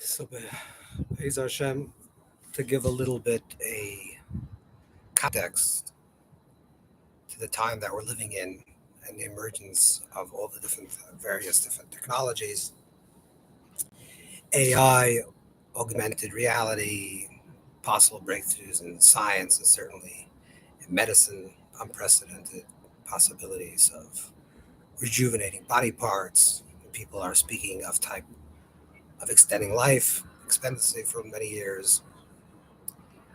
So, Be'ez Hashem, to give a little bit a context to the time that we're living in and the emergence of all the different, various different technologies, AI, augmented reality, possible breakthroughs in science, and certainly in medicine, unprecedented possibilities of rejuvenating body parts. People are speaking of type of extending life, expectancy for many years,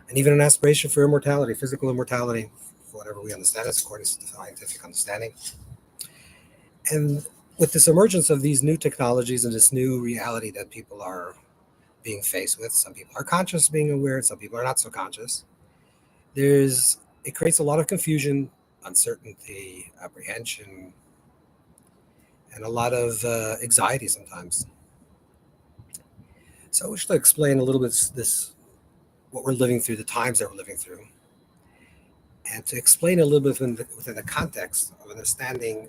and even an aspiration for immortality, physical immortality, for whatever we understand it, according to scientific understanding. And with this emergence of these new technologies and this new reality that people are being faced with, some people are conscious, being aware, some people are not so conscious. It creates a lot of confusion, uncertainty, apprehension, and a lot of anxiety sometimes. So I wish to explain a little bit this what we're living through, the times that we're living through, and to explain a little bit within the context of understanding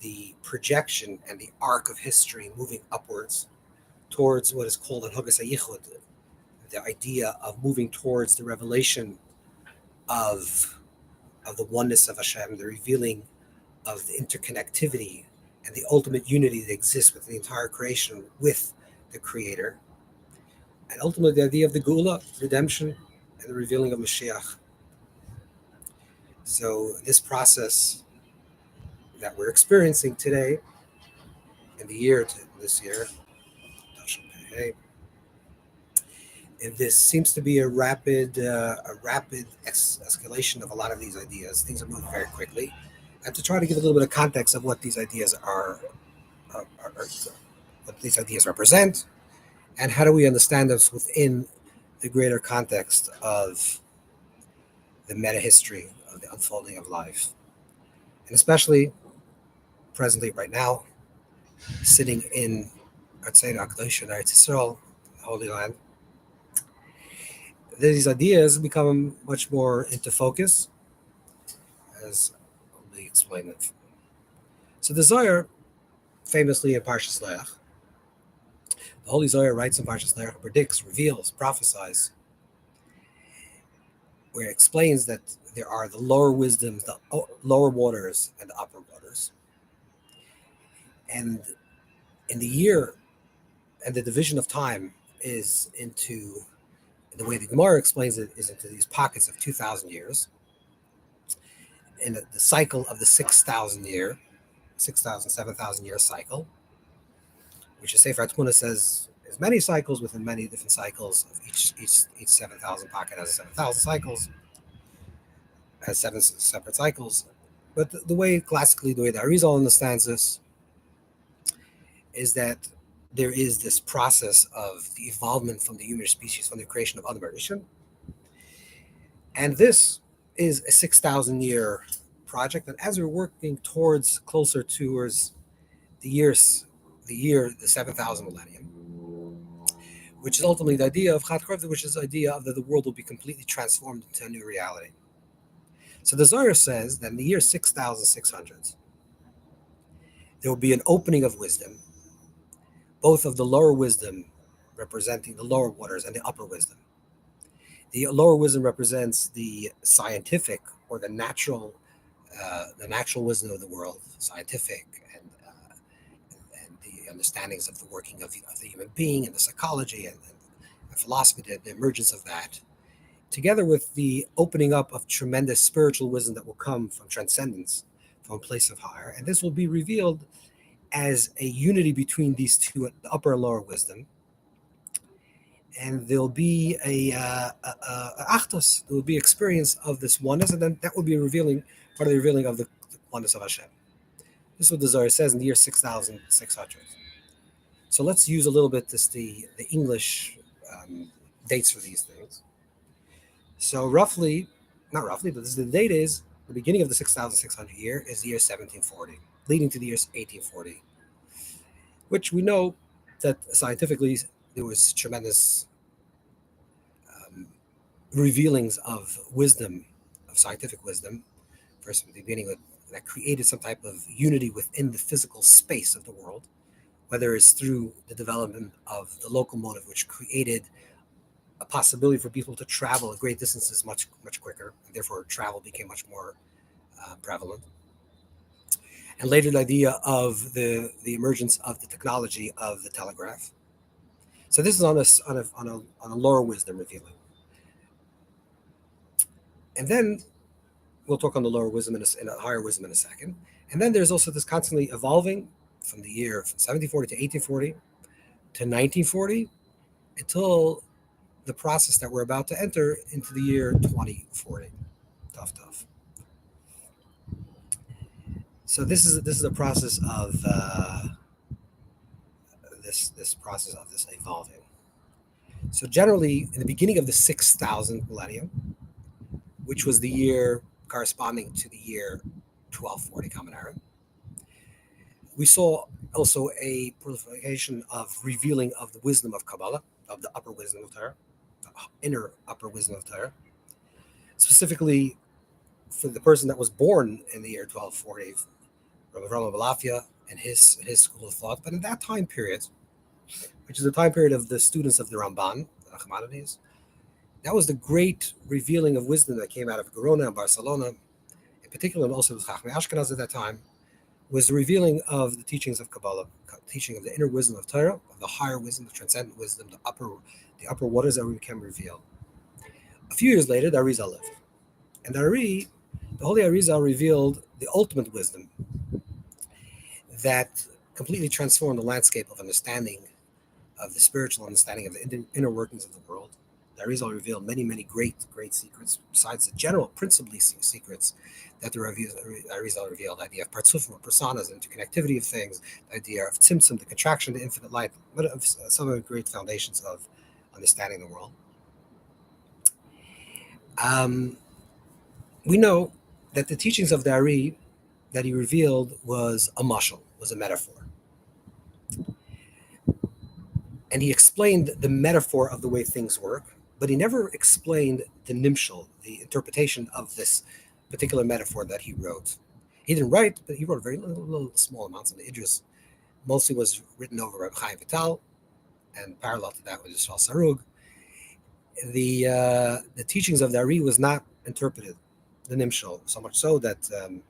the projection and the arc of history moving upwards towards what is called an Hogas HaYichud, the idea of moving towards the revelation of, of the oneness of Hashem, the revealing of the interconnectivity and the ultimate unity that exists within the entire creation with the Creator, and ultimately the idea of the Geula, redemption, and the revealing of Mashiach. So this process that we're experiencing today in the year this year, and this seems to be a rapid escalation of a lot of these ideas. Things are moving very quickly, and to try to give a little bit of context of what these ideas are what these ideas represent, and how do we understand this within the greater context of the meta history of the unfolding of life, and especially presently, right now, sitting in Artsein Akdosh and Eretz Yisrael, the Holy Land. These ideas become much more into focus, as I'll be explaining. So the Zohar, famously in Parshas Leach, the Holy Zohar writes in Parshas Leach, predicts, reveals, prophesies, where it explains that there are the lower wisdoms, the lower waters, and the upper waters. And in the year, and the division of time is into, the way the Gemara explains it, is into these pockets of 2,000 years. In the cycle of the 6,000 year, 6,000, 7,000 year cycle, which is Sefer Tmuna says is many cycles within many different cycles. Of each 7,000 pocket has 7,000 cycles, has seven separate cycles. But the way classically, the way the Arizal understands this, is that there is this process of the evolvement from the human species, from the creation of Adam Rishon, and this is a 6,000 year project. And as we're working closer towards the 7,000 millennium, which is ultimately the idea of Chat Korv, which is the idea of that the world will be completely transformed into a new reality. So the Zohar says that in the year 6,600, there will be an opening of wisdom, both of the lower wisdom representing the lower waters and the upper wisdom. The lower wisdom represents the scientific or the natural wisdom of the world, scientific and the understandings of the working of the human being and the psychology and philosophy, the emergence of that, together with the opening up of tremendous spiritual wisdom that will come from transcendence, from a place of higher. And this will be revealed as a unity between these two, the upper and lower wisdom. And there'll be a achtos, there will be experience of this oneness, and then that will be part of the revealing of the oneness of Hashem. This is what the Zohar says in the year 6,600. So let's use a little bit the English dates for these things. So not roughly, but the date is the beginning of the 6,600 year is the year 1740, leading to the year 1840, which we know that scientifically there was tremendous revealings of wisdom, of scientific wisdom, first at the beginning that created some type of unity within the physical space of the world, whether it's through the development of the locomotive, which created a possibility for people to travel great distances much quicker, and therefore travel became much more prevalent. And later, the idea of the emergence of the technology of the telegraph. So this is on a lower wisdom revealing, and then we'll talk on the lower wisdom in a higher wisdom in a second. And then there's also this constantly evolving from the year 1740 to 1840 to 1940 until the process that we're about to enter into the year 2040. Tough. So this is a process of this process of this evolving. So generally, in the beginning of the 6,000th millennium, which was the year corresponding to the year 1240 Common Era, we saw also a proliferation of revealing of the wisdom of Kabbalah, of the upper wisdom of Torah, the inner upper wisdom of Torah, specifically for the person that was born in the year 1240, Rabbi Avraham Balafia and his school of thought. But in that time period, which is the time period of the students of the Ramban, the Nachmanides, that was the great revealing of wisdom that came out of Gerona and Barcelona, in particular, and also with Chachmei Ashkenaz at that time, was the revealing of the teachings of Kabbalah, teaching of the inner wisdom of Torah, of the higher wisdom, the transcendent wisdom, the upper waters that we can reveal. A few years later, the Arizal lived. And the Holy Arizal revealed the ultimate wisdom that completely transformed the landscape of understanding, of the spiritual understanding of the inner workings of the world. The Arizal revealed many great secrets, besides the general, principally secrets that the Arizal revealed. The idea of partsufim, personas, interconnectivity of things, the idea of tzimtzum, the contraction to infinite light, some of the great foundations of understanding the world. We know that the teachings of the Ari that he revealed was a mashal, was a metaphor. And he explained the metaphor of the way things work, but he never explained the nimshal, the interpretation of this particular metaphor that he wrote. He didn't write, but he wrote very little small amounts of the Idris. Mostly was written over by Chaim Vital, and parallel to that was Yisrael Sarug. The teachings of the Ari was not interpreted, the nimshal, so much so that the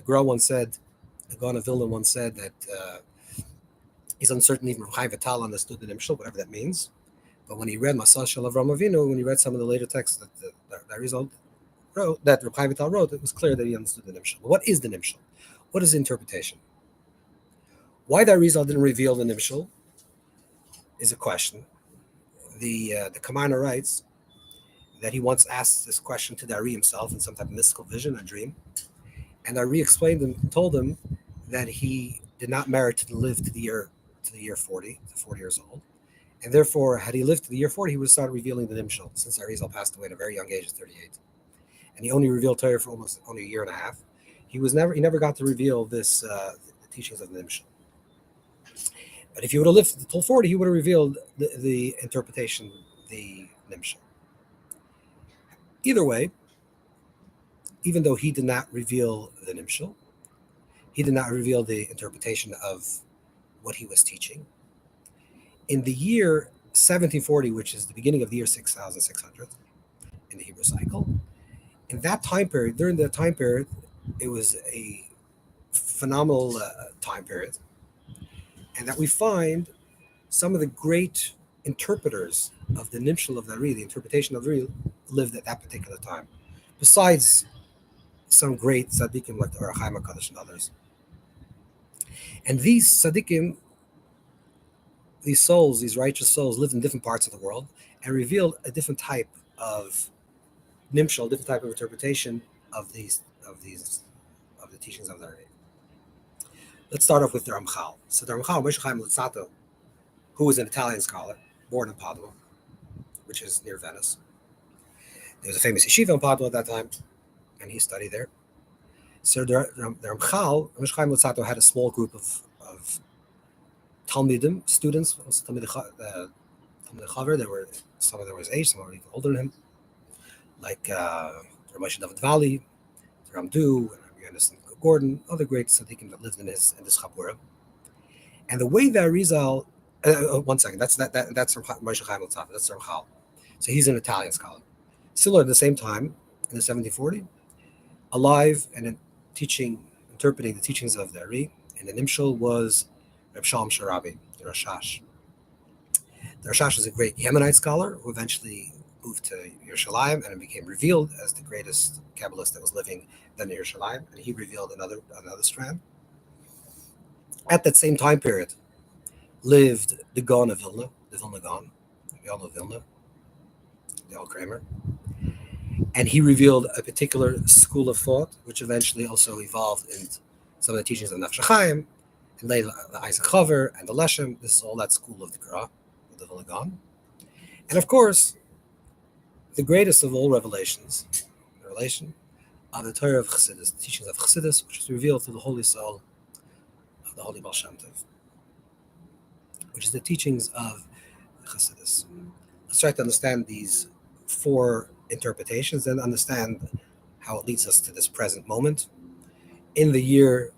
Gra once said, the Gaon of Vilna once said that he's uncertain even Chaim Vital understood the nimshal, whatever that means. But when he read Masal Shel Avraham Avinu, when he read some of the later texts that the Arizal wrote, that Reb Chaim Vital wrote, it was clear that he understood the nimshal. But what is the nimshal? What is the interpretation? Why the Arizal didn't reveal the nimshal is a question. The Kamana writes that he once asked this question to the Ari himself in some type of mystical vision, a dream, and the Ari explained and told him that he did not merit to live to the year 40, to 40 years old. And therefore, had he lived to the year 40, he would start revealing the Nimshal, since Arizal passed away at a very young age of 38. And he only revealed Torah for almost only a year and a half. He never got to reveal the teachings of the Nimshal. But if he would have lived until 40, he would have revealed the interpretation, the Nimshal. Either way, even though he did not reveal the Nimshal, he did not reveal the interpretation of what he was teaching. In the year 1740, which is the beginning of the year 6,600 in the Hebrew cycle, in that time period, during that time period, it was a phenomenal time period, and that we find some of the great interpreters of the Nimshal of the Ari, the interpretation of the Ari, lived at that particular time. Besides some great tzaddikim like the Or HaChaim HaKadosh and others. And these tzaddikim, these souls, these righteous souls, lived in different parts of the world and revealed a different type of nimshal, different type of interpretation of the teachings of the Ari. Let's start off with the Ramchal. So the Ramchal, Moshe Chaim Luzzatto, who was an Italian scholar, born in Padua, which is near Venice. There was a famous yeshiva in Padua at that time, and he studied there. So the Ramchal, Moshe Chaim Luzzatto, had a small group of Talmidim, students, also Talmidei Chaver. There were some of them was age, some were even older than him, like Ramesh David Valley, Ramdu, and Yonason Gordon, other great tzaddikim that lived in this Chabura. And the way that Arizal, one second, that's from Moshe Chaim Lutzatto, that's Ramchal. So he's an Italian scholar. Similar at the same time, in the 1740, alive and interpreting the teachings of the Ari, and the Nimshal was Reb Shalom Sharabi, the Rashash. The Rashash is a great Yemenite scholar who eventually moved to Yerushalayim and became revealed as the greatest Kabbalist that was living then in Yerushalayim, and he revealed another strand. At that same time period, lived the Gaon of Vilna, the Vilna Gaon. We all know Vilna, the old Kramer. And he revealed a particular school of thought, which eventually also evolved into some of the teachings of Nefesh Chaim, and later the Isaac Chaver and the Leshem. This is all that school of the Gra, the Vilna Gaon. And of course, the greatest of all revelations, the revelation of the Torah of Chassidus, the teachings of Chassidus, which is revealed through the Holy Soul of the Holy Baal Shem Tov, which is the teachings of Chassidus. Let's try to understand these four interpretations and understand how it leads us to this present moment. In the year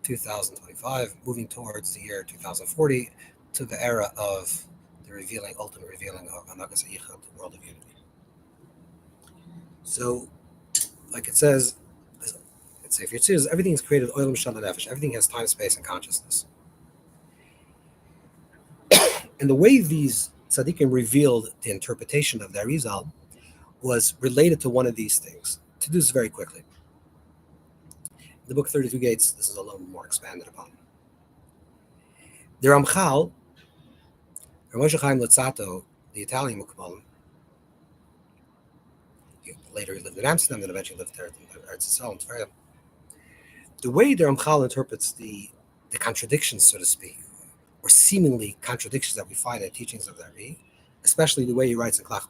2025, moving towards the year 2040, to the era of the ultimate revealing of Anagas Yichud, the world of unity. So, like it says, if it says everything is created oil mishal nefesh, everything has time, space, and consciousness. And the way these tzaddikim revealed the interpretation of the Arizal was related to one of these things. To do this very quickly. The book 32 Gates, this is a little more expanded upon. The Ramchal, Moshe Chaim Lutzatto, the Italian Mukbalim, later he lived in Amsterdam, then eventually lived there in Eretz Yisrael and Tveria. The way the Ramchal interprets the contradictions, so to speak, or seemingly contradictions that we find in the teachings of the Ari, especially the way he writes in Klach,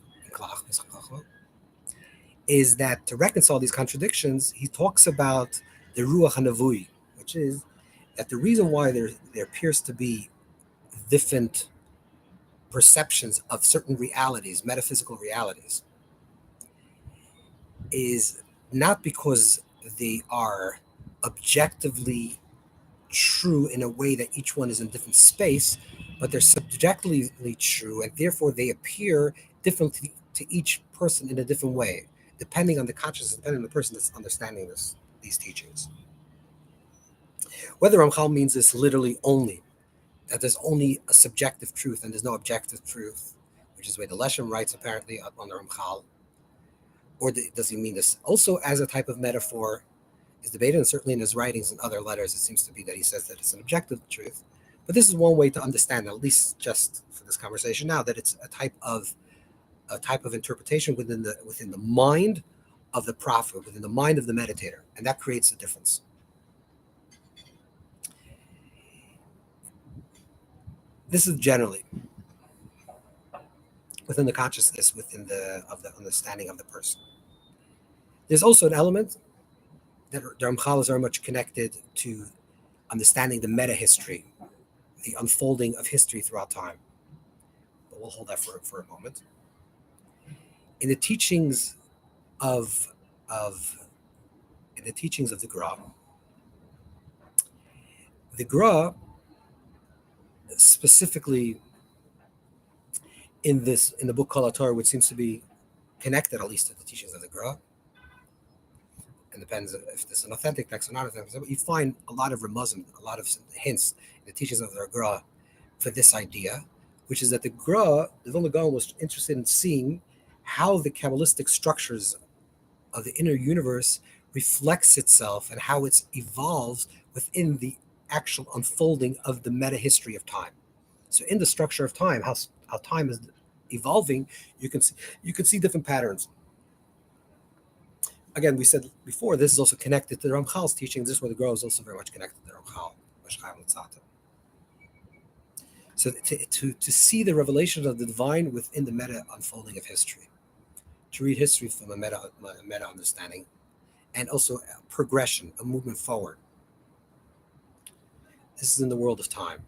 is that to reconcile these contradictions, he talks about the Ruach HaNavui, which is that the reason why there appears to be different perceptions of certain realities, metaphysical realities, is not because they are objectively true in a way that each one is in a different space, but they're subjectively true, and therefore they appear differently to each person in a different way, depending on the consciousness, depending on the person that's understanding these teachings. Whether Ramchal means this literally only, that there's only a subjective truth and there's no objective truth, which is the way the Leshem writes apparently on the Ramchal, or does he mean this also as a type of metaphor, is debated, and certainly in his writings and other letters, it seems to be that he says that it's an objective truth. But this is one way to understand, at least just for this conversation now, that it's a type of interpretation within the mind of the prophet, within the mind of the meditator, and that creates a difference. This is generally within the consciousness, within the understanding of the person. There's also an element that the Ramchal is very much connected to understanding the meta-history, the unfolding of history throughout time. But we'll hold that for a moment. In the teachings of the Gra, specifically in the book Kol HaTorah, which seems to be connected at least to the teachings of the Gra, and depends if this is an authentic text or not authentic, you find a lot of remuzim, a lot of hints in the teachings of the Gra for this idea, which is that the Vilna Gaon was interested in seeing how the Kabbalistic structures of the inner universe reflects itself and how it evolves within the actual unfolding of the meta-history of time. So in the structure of time, how time is evolving, you can see different patterns. Again, we said before, this is also connected to the Ramchal's teachings. This is where the Gra is also very much connected to the Ramchal, Moshe Chaim Lutzatto. So to see the revelation of the divine within the meta unfolding of history, to read history from a meta understanding, and also a progression, a movement forward. This is in the world of time.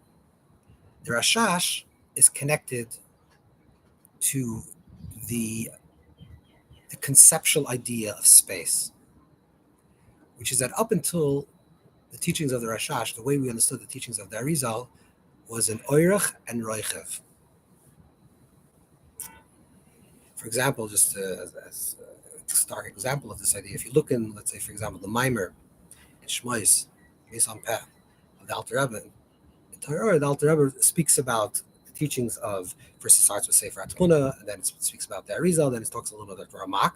The Rashash is connected to the conceptual idea of space, which is that up until the teachings of the Rashash, the way we understood the teachings of the Arizal was an oirach and roichev. For example, just as a stark example of this idea, if you look in, let's say, for example, the Mimer in Shmois, Yisan Peh, of the Alter Rebbe, in Torah, the Alter Rebbe speaks about the teachings of, first it starts with Sefer HaTmuna, and then it speaks about the Arizal, then it talks a little bit about Ramak,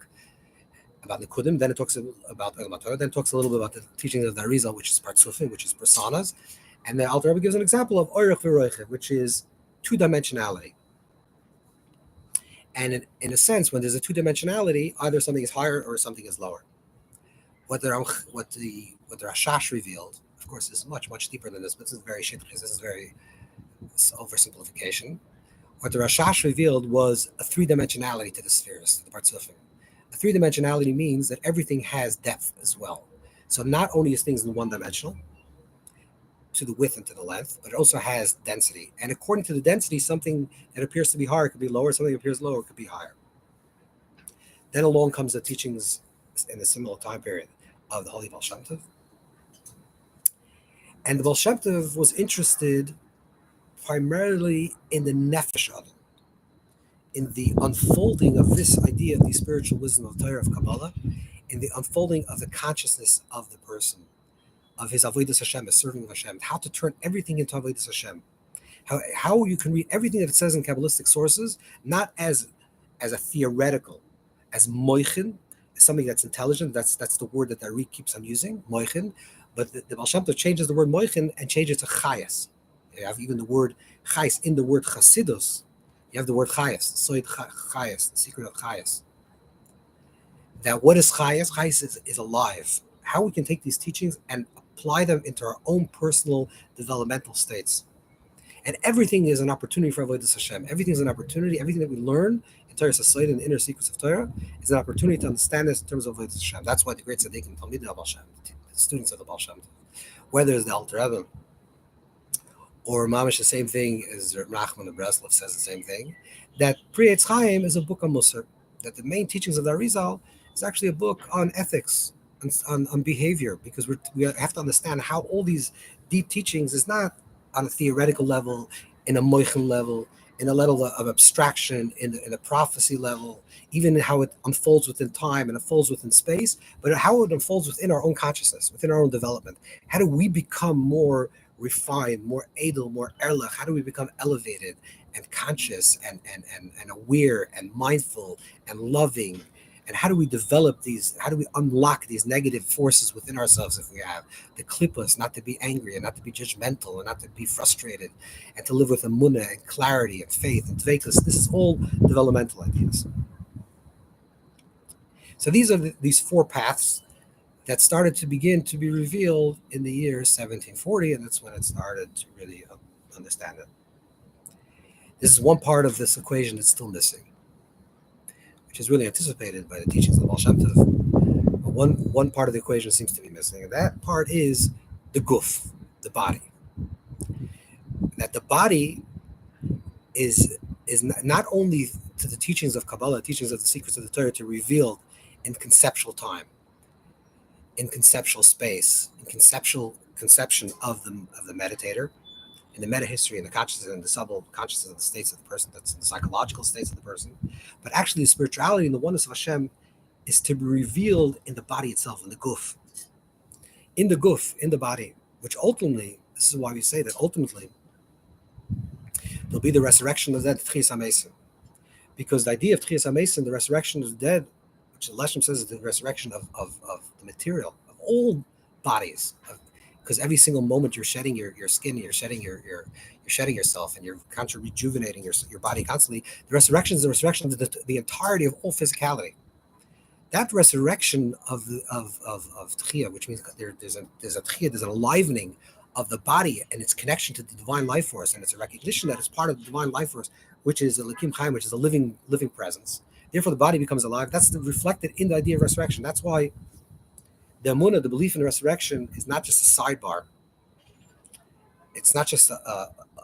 about the Kudim, then it talks about El Matorah, then it talks a little bit about the teachings of the Arizal, which is Partsufim, which is personas, and the Alter Rebbe gives an example of Oirach v'Roichev, which is two-dimensionality. And in a sense, when there's a two-dimensionality, either something is higher or something is lower. What the Rashash revealed, of course, is much, much deeper than this, but this is very shittish, this is very oversimplification. What the Rashash revealed was a three-dimensionality to the spheres, to the Partsufim. A three-dimensionality means that everything has depth as well. So not only is things in one-dimensional, to the width and to the length, but it also has density. And according to the density, something that appears to be higher could be lower, something that appears lower could be higher. Then along comes the teachings in a similar time period of the Holy Baal Shem Tov. And the Baal Shem Tov was interested primarily in the nefesh of it, in the unfolding of this idea of the spiritual wisdom of Torah, of Kabbalah, in the unfolding of the consciousness of the person, of his avodas Hashem, his serving of Hashem, how to turn everything into avodas Hashem, how you can read everything that it says in Kabbalistic sources, not as a theoretical, as moichin, as something that's intelligent. That's the word that Ari keeps on using, moichin. But the Baal Shem Tov changes the word moichin and changes it to chayas. You have even the word chayas in the word chasidus. You have the word chayas, soid chayas, the secret of chayas. That what is chayas? Chayas is alive. How we can take these teachings and apply them into our own personal developmental states. And everything is an opportunity for avodas Hashem. Everything is an opportunity. Everything that we learn in Torah Society and the inner secrets of Torah is an opportunity to understand this in terms of avodas Hashem. That's why the great tzaddikim, Talmidei Baal Shem, the students of the Baal Shem, whether it's the Alter Rebbe or Mamish, the same thing as Reb Nachman of Breslov says the same thing, that Pri Eitz Chaim is a book on Musar, that the main teachings of the Arizal is actually a book on ethics, on behavior, because we have to understand how all these deep teachings is not on a theoretical level, in a moichin level, in a level of abstraction, in a prophecy level, even how it unfolds within time and unfolds within space, but how it unfolds within our own consciousness, within our own development. How do we become more refined, more edel, more erlich? How do we become elevated and conscious and aware and mindful and loving? And how do we develop these? How do we unlock these negative forces within ourselves if we have the klippas, not to be angry and not to be judgmental and not to be frustrated, and to live with emunah and clarity and faith and dveikus? This is all developmental ideas. So these are these four paths that started to begin to be revealed in the year 1740, and that's when it started to really understand it. This is one part of this equation that's still missing, which is really anticipated by the teachings of the Baal Shem Tov. But one part of the equation seems to be missing, and that part is the guf, the body. That the body is not only to the teachings of Kabbalah, teachings of the secrets of the Torah, to revealed in conceptual time, in conceptual space, in conception of the meditator, in the meta history and the consciousness and the subconsciousness of the states of the person, that's in the psychological states of the person. But actually, the spirituality and the oneness of Hashem is to be revealed in the body itself, in the guf. In the guf, in the body, which ultimately, this is why we say that ultimately, there'll be the resurrection of the dead, Tchias HaMesim. Because the idea of Tchias HaMesim, the resurrection of the dead, which the Leshem says is the resurrection of the material, of all bodies, because every single moment you're shedding your skin, you're shedding you're shedding yourself, and you're constantly rejuvenating your body constantly. The resurrection is the resurrection of the entirety of all physicality. That resurrection of tchiyah, which means there's a tchiyah, there's an enlivening of the body and its connection to the divine life force, and it's a recognition that it's part of the divine life force, which is a Elokim Chaim, which is a living presence. Therefore, the body becomes alive. That's reflected in the idea of resurrection. That's why the emunah, the belief in the resurrection, is not just a sidebar. It's not just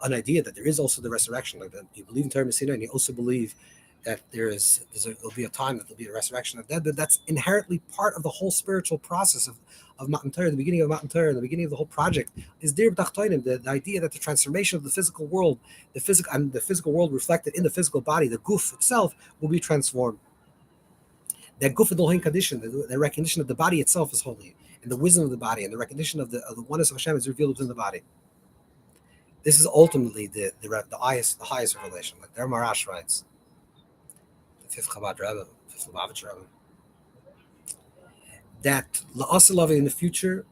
an idea that there is also the resurrection. Like that, you believe in Torah Messina, and you also believe that there'll be a time that there'll be a resurrection of dead, but that's inherently part of the whole spiritual process of Matan Torah. The beginning of Matan Torah, the beginning of the whole project is dir b'tachtonim, the idea that the transformation of the physical world, the physical world reflected in the physical body, the guf itself, will be transformed. That guf adolhin condition, the recognition of the body itself is holy, and the wisdom of the body, and the recognition of the oneness of Hashem is revealed within the body. This is ultimately the highest revelation. Like Der Marash writes, the fifth Chabad Rebbe, fifth Lubavitch Rebbe, that la'asalavi in the future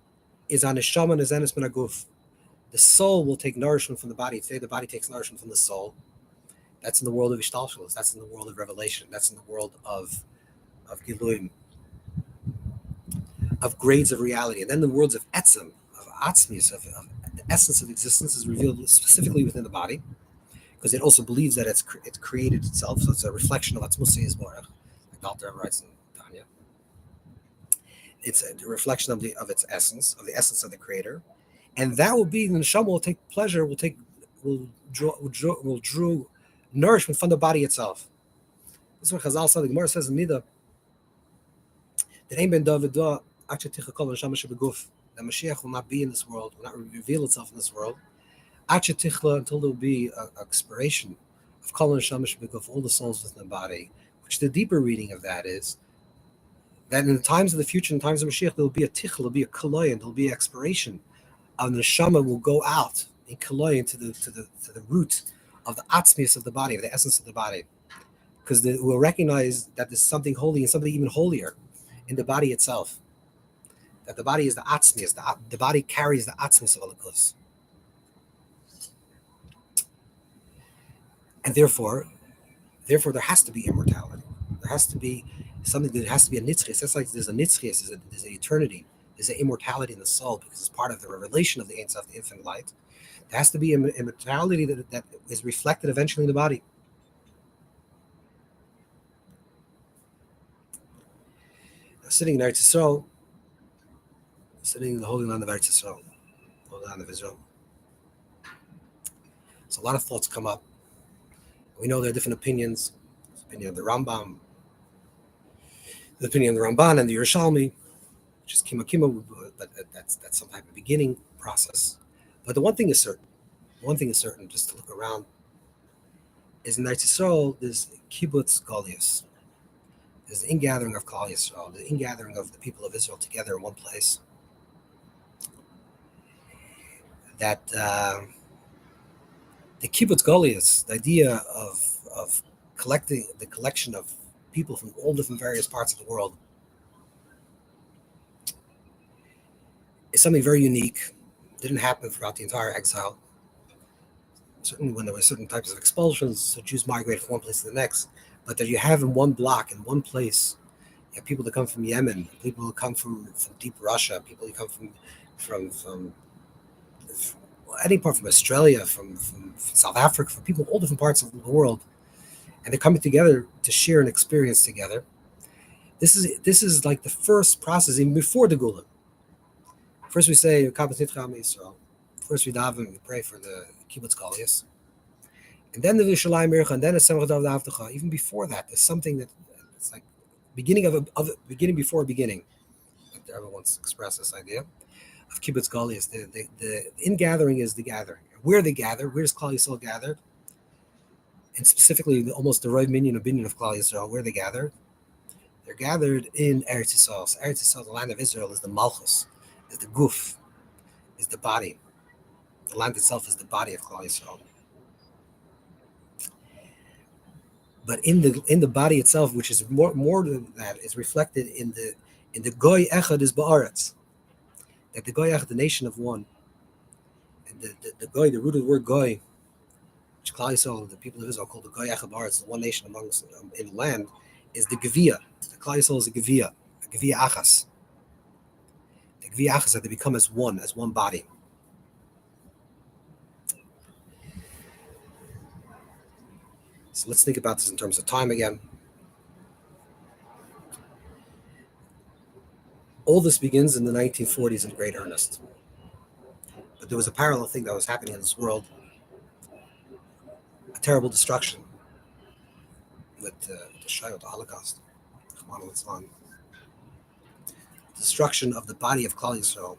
is on neshama nezenes min haguf. The soul will take nourishment from the body. Today, the body takes nourishment from the soul. That's in the world of Ishtalshalos. That's in the world of revelation. That's in the world of Giluim, of grades of reality. And then the worlds of Etzem, of Atzmius, of the essence of existence is revealed specifically within the body, because it also believes that it's created itself. So it's a reflection of Atzmusi Yisborach, like Alter writes in Tanya. It's a reflection of its essence, of the essence of the Creator. And that will be, the neshama will take pleasure, will draw nourishment from the body itself. This is what Chazal said. The Gemara says in Nida that Ein ben David da achaticha kol neshama shebeguf. That Mashiach will not be in this world, will not reveal itself in this world, achatichla, until there will be an expiration of kol neshama shebeguf, all the souls within the body. Which the deeper reading of that is that in the times of the future, in the times of Mashiach, there will be a tichla, there will be a koloy, and there will be expiration. And the neshama will go out in koloy to the root of the atzmius of the body, of the essence of the body, because we'll recognize that there's something holy and something even holier in the body itself. That the body is the atzmius, the body carries the atzmius of Elokus, and therefore there has to be immortality. There has to be something that has to be a nitzchias. That's like there's a nitzchias, there's an eternity. There's an immortality in the soul because it's part of the revelation of the Ein Sof, the infinite light. There has to be an immortality that is reflected eventually in the body. Now, sitting in Eretz Yisrael, sitting in the Holy Land of Eretz Yisrael, Holy Land of Israel, so a lot of thoughts come up. We know there are different opinions. There's the opinion of the Rambam, the opinion of the Ramban and the Yerushalmi, which is kima, but that's some type of beginning process. But the one thing is certain, just to look around, is in Eretz Yisrael, there's kibbutz galius. There's the ingathering of Klal Yisrael, the ingathering of the people of Israel together in one place. That the kibbutz galius, the idea of collection of people from all different various parts of the world, is something very unique. It didn't happen throughout the entire exile. Certainly when there were certain types of expulsions, so Jews migrated from one place to the next. But that you have in one block, in one place, you have people that come from Yemen, people who come from deep Russia, people who come from any part, from Australia, from South Africa, from people from all different parts of the world. And they're coming together to share an experience together. This is like the first process, even before the Gula. First we say, Israel. First we daven, we pray for the kibbutz galius. And then the Vishalayim Mircha, and then the Semach Dav Avtecha. Even before that, there's something that it's like beginning of a beginning before a beginning. Like the Rebbe once expressed this idea of kibbutz galius. The ingathering is the gathering. Where they gather, where does Klal Yisrael gathered? And specifically, almost the Rav Minyan of Klal Yisrael, where they gathered. They're gathered in Eretz Yisrael. So Eretz Yisrael, the land of Israel, is the Malchus, is the Guf, is the body. The land itself is the body of Klal Yisrael. But in the body itself, which is more than that, is reflected in the Goy Echad is Ba'aretz. That the Goy Echad, the nation of one, and the Goy, the root of the word Goy, which Klal Yisrael, the people of Israel, called the Goy Echad Ba'aretz, the one nation amongst in the land, is the Geviyah. The Klal Yisrael is a Geviyah Achas. The Geviyah Achas, that they become as one body. So let's think about this in terms of time again. All this begins in the 1940s in great earnest. But there was a parallel thing that was happening in this world, a terrible destruction. with the Shoah, the Holocaust, destruction of the body of Klal Yisrael,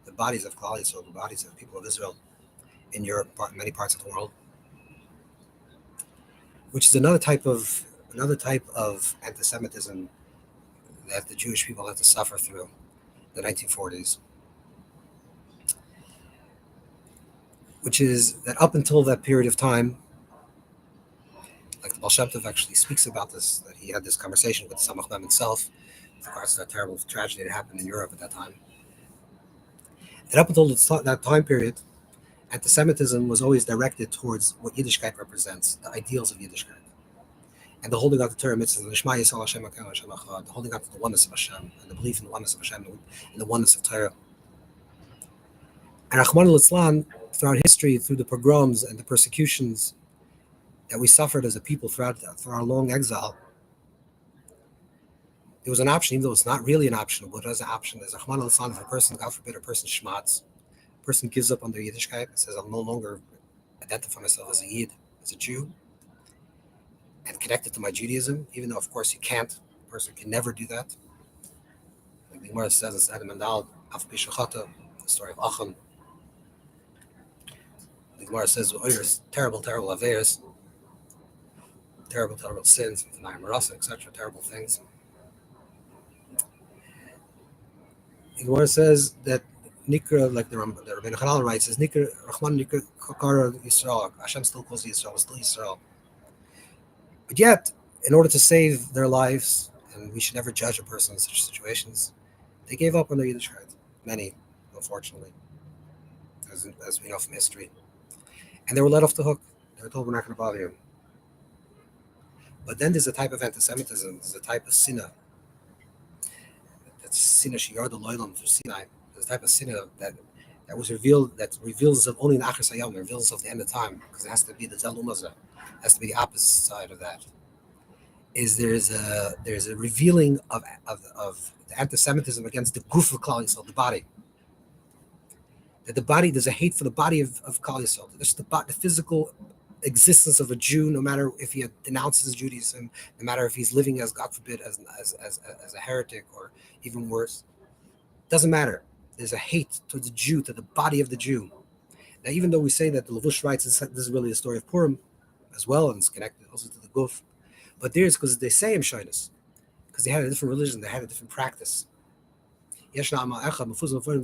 the bodies of Klal Yisrael, the bodies of people of Israel in Europe, many parts of the world, which is another type of anti-Semitism that the Jewish people had to suffer through the 1940s, which is that up until that period of time, like the Baal Shem Tov actually speaks about this, that he had this conversation with Samach Mem himself with regards to that terrible tragedy that happened in Europe at that time. That up until that time period, anti-Semitism was always directed towards what Yiddishkeit represents, the ideals of Yiddishkeit. And the holding out the Torah mitzvahs, the Shema Yisrael Hashem Elokeinu Hashem Echad, the holding out to the oneness of Hashem, and the belief in the oneness of Hashem, and the oneness of Torah. And Rahman al-Islam, throughout history, through the pogroms and the persecutions that we suffered as a people throughout our long exile, it was an option, even though it's not really an option, but it was an option. As Rahman al-Islam, if a person, God forbid, a person schmatz, a person gives up on their Yiddishkeit and says, I'll no longer identify myself as a Yid, as a Jew, and connected to my Judaism, even though, of course, you can't. A person can never do that. Like the Gemara says in Adam and Dal, Af Bishachata, the story of Achan. The Gemara says, terrible, terrible averes, terrible, terrible sins, etc., terrible things. The Gemara says that Nikra, like the Rabbeinu Chanal writes, says Nikra Rahman Nikra Kakara Yisrael. Hashem still calls Yisrael, still Yisrael. But yet, in order to save their lives, and we should never judge a person in such situations, they gave up on their Yiddishkeit. Many, unfortunately, as we know from history. And they were let off the hook. They were told, we're not going to bother you. But then there's a type of anti-Semitism, there's a type of sinah. That's sinah sheyard loylam through Sinai. There's a type of sinah that was revealed, that reveals itself only in Achas Hayom, it reveals itself at the end of time, because it has to be the Zel Umazah. Has to be the opposite side of that. There's a revealing of the anti-Semitism against the guf of Klal Yisrael, the body. That the body, there's a hate for the body of Klal Yisrael. There's the physical existence of a Jew, no matter if he denounces Judaism, no matter if he's living as, God forbid, as a heretic or even worse. Doesn't matter. There's a hate towards the Jew, to the body of the Jew. Now, even though we say that the Levush writes this is really the story of Purim as well, and it's connected also to the Guf, but there's because they say Shyness, because they had a different religion, they had a different practice. The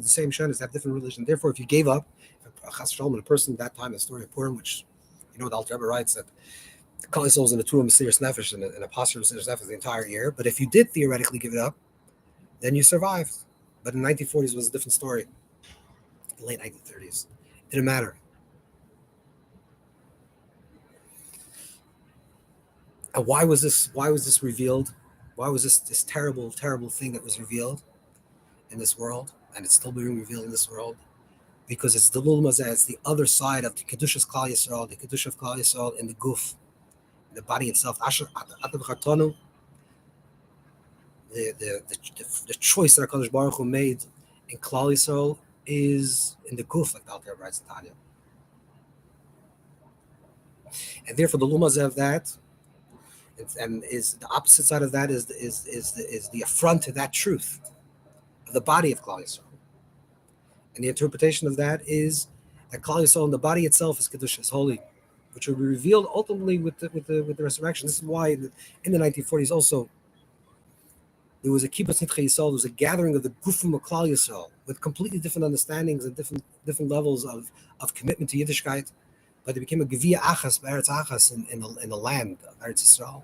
same Shyness, they have different religion. Therefore, if you gave up, a person at that time, the story of Purim, which the Alter Rebbe writes that Klal Yisrael was in a Turah Mesiras Nefesh and a posture of Mesiras Nefesh the entire year. But if you did theoretically give it up, then you survived. But in the 1940s was a different story. The late 1930s, it didn't matter. And why was this revealed? Why was this terrible, terrible thing that was revealed in this world, and it's still being revealed in this world? Because it's the Lul Mazeh, it's the other side of the Kedushas Klal Yisrael, the Kedusha of Klal Yisrael in the Guf, in the body itself. The choice that HaKadosh Baruch Hu made in Klal Yisrael is in the Guf, like the Alter writes in Tanya. And therefore, the Lul Mazeh of that, and is the opposite side of that is the affront to that truth of the body of Klal Yisrael. And the interpretation of that is that Klal Yisrael, the body itself, is Kedusha, is holy, which will be revealed ultimately with the resurrection. This is why in the 1940s also there was a kibbutz Nitchei Yisrael. There was a gathering of the Gufim of Klal Yisrael with completely different understandings and different levels of commitment to Yiddishkeit. But it became a Gevia Achas, Eretz Achas in the land of Eretz Yisrael,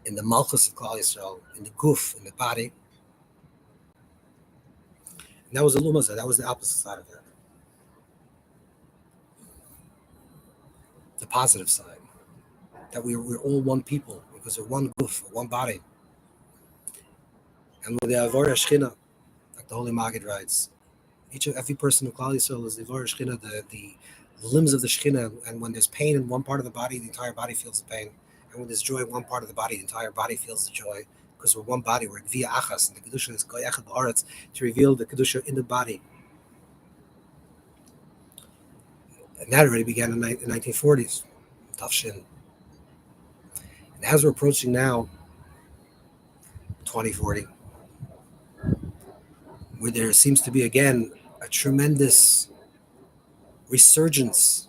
in the Malchus of Klal Yisrael, in the Guf, in the body. And that was the Lumazah, that was the opposite side of that. The positive side. That we're all one people, because we're one Guf, one body. And with the Avora Shechina, like the Holy Maggid writes, every person in Klal Yisrael is the Avora Shechina, the limbs of the Shechina, and when there's pain in one part of the body, the entire body feels the pain. And when there's joy in one part of the body, the entire body feels the joy. Because we're one body, we're Gvia Achas, and the Kedusha is Goy Echad Ba'aretz, to reveal the Kedusha in the body. And that already began in the 1940s. Tafshin. And as we're approaching now 2040, where there seems to be again a tremendous resurgence,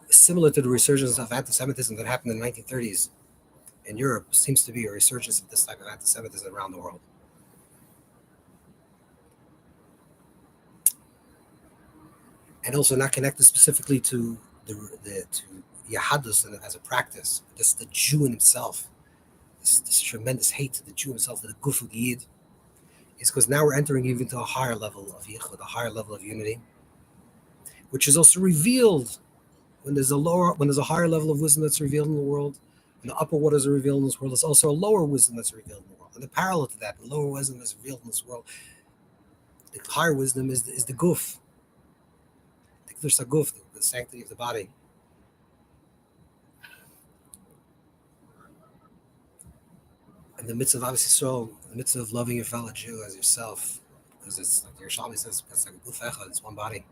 similar to the resurgence of anti-Semitism that happened in the 1930s in Europe, seems to be a resurgence of this type of anti-Semitism around the world. And also not connected specifically to to Yahadus as a practice, just the Jew in himself, this tremendous hate to the Jew himself, to the Guf of Yid, is because now we're entering even to a higher level of Yichud, a higher level of unity, which is also revealed when there's a higher level of wisdom that's revealed in the world. When the upper waters are revealed in this world, there's also a lower wisdom that's revealed in the world. And the parallel to that, the lower wisdom that's revealed in this world, the higher wisdom is the Guf, the Kiddush HaGuf, the sanctity of the body. And the mitzvah of Ahavas Yisrael, the mitzvah of loving your fellow Jew as yourself, because it's like your Yerushalmi says, it's like a Guf Echad, it's one body.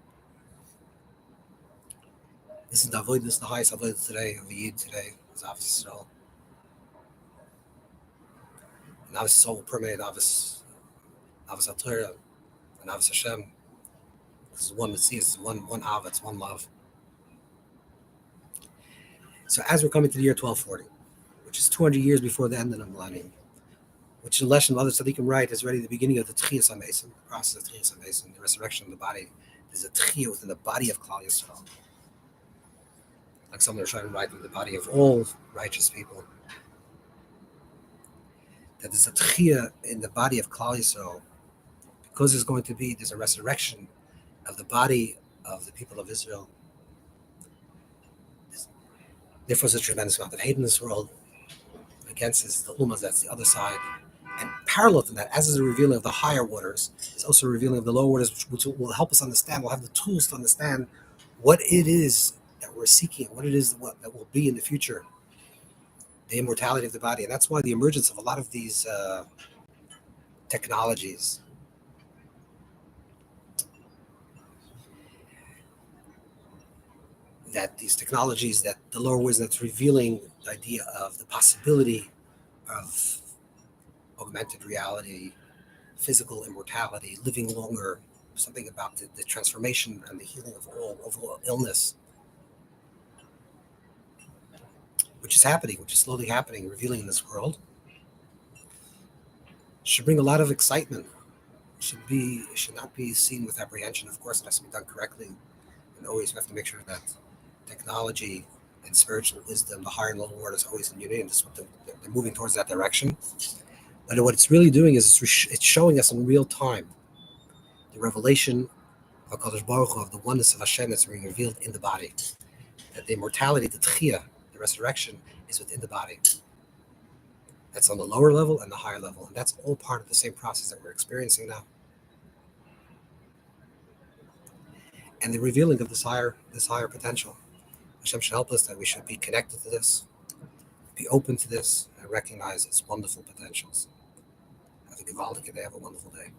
This is the avoidance, the highest avoidance today of Yid today is Ahavas Yisrael. And Ahavas Yisrael will permeate Ahavas HaTorah and Ahavas Hashem. This is one Mitzvah, it's one Ava, it's one love. So as we're coming to the year 1240, which is 200 years before the end of the millennium, which the lesson of other tzaddikim write is already the beginning of the Tchias HaMesim, the process of Tchias HaMesim, the resurrection of the body. There's a Tchiyah within the body of Klal Yisrael. Like someone trying to write in the body of all righteous people. That there's a Tchiyah in the body of Klal Yisrael, because there's a resurrection of the body of the people of Israel. Therefore, there's a tremendous amount of hate in this world. Against is the Ummah, that's the other side. And parallel to that, as is a revealing of the higher waters, is also a revealing of the lower waters, which will help us understand, we'll have the tools to understand what it is that we're seeking, what it is that will be in the future, the immortality of the body. And that's why the emergence of a lot of these technologies, that the lower wisdom that's revealing the idea of the possibility of augmented reality, physical immortality, living longer, something about the transformation and the healing of all illness, which is slowly happening, revealing in this world, should bring a lot of excitement. Should not be seen with apprehension. Of course, it has to be done correctly, and always we have to make sure that technology and spiritual wisdom, the higher and lower world, is always in unity, and they're moving towards that direction. But what it's really doing is it's showing us in real time the revelation of HaKadosh Baruch Hu, of the oneness of Hashem that's being revealed in the body. That the immortality, the Tchiyah, the resurrection, is within the body. That's on the lower level and the higher level. And that's all part of the same process that we're experiencing now. And the revealing of this higher potential. Hashem should help us that we should be connected to this, be open to this, and recognize its wonderful potentials. Have a gewaldige day. Have a wonderful day.